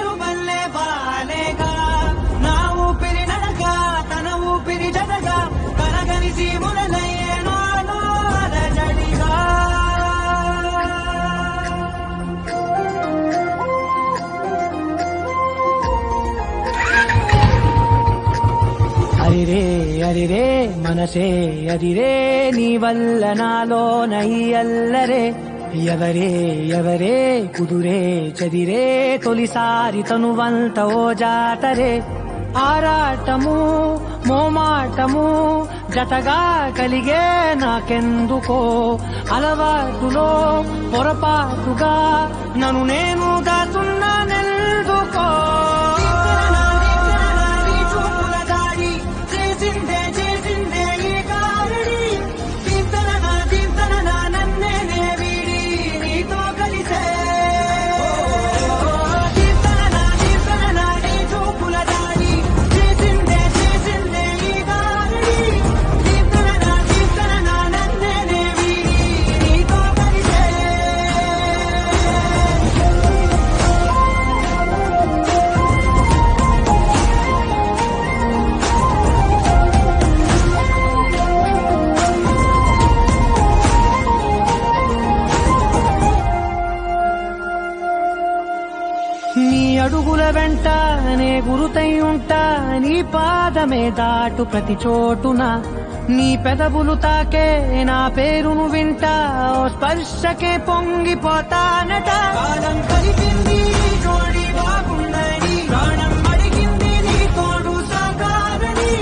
చెరువల్లే బాలేగా నా ఊపిరి నడక తన ఊపిరి జతగా కనగలిసి మొదలయ్యే నాలో అలజడిగా అరిరే అరిరే మనసే అరిరే నీ వల్ల నాలో నయ్యల్లరే ఎవరే ఎవరే కుదురే చదిరే తొలిసారి తనువంత ఓ జాతరే ఆరాటము మోమాటము జతగా కలిగే నాకెందుకో అలవాటులో పొరపాటుగా నన్ను నేను దాచున్నానెందుకో నీ అడుగుల వెంట నే గురుతై ఉంటా నీ పాదమే దాటు ప్రతి చోటున నీ పెదవులు తాకే నా పేరును వింటా ఓ స్పర్శకే పొంగిపోతానట కాలం కలిపింది జోడి బాగుందని ప్రాణం అడిగింది నీ తోడు సాగాలని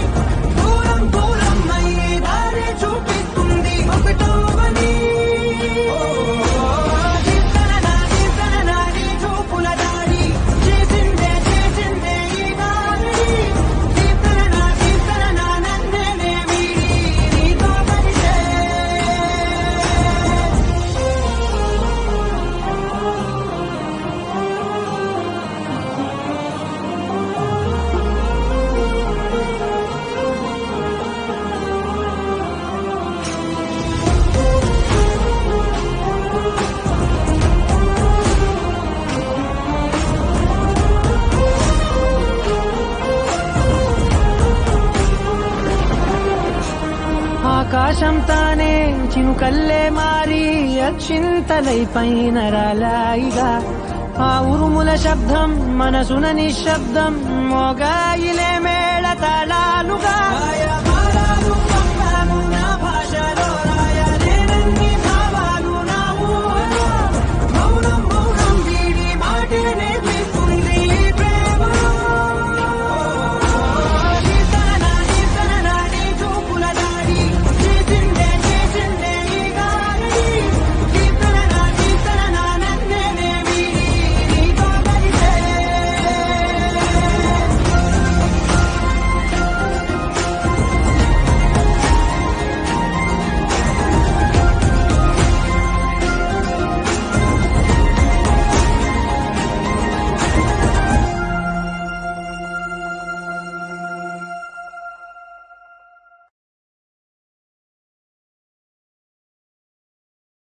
దూరం దూరం అయ్యే దారి చూపిస్తుంది ఒకటవని ఆకాశం తానే చినుకల్లే మారి అక్షింతలై పైన రాలాయిగా ఆ ఉరుముల శబ్దం మనసున నిశ్శబ్దం మోగాయిలే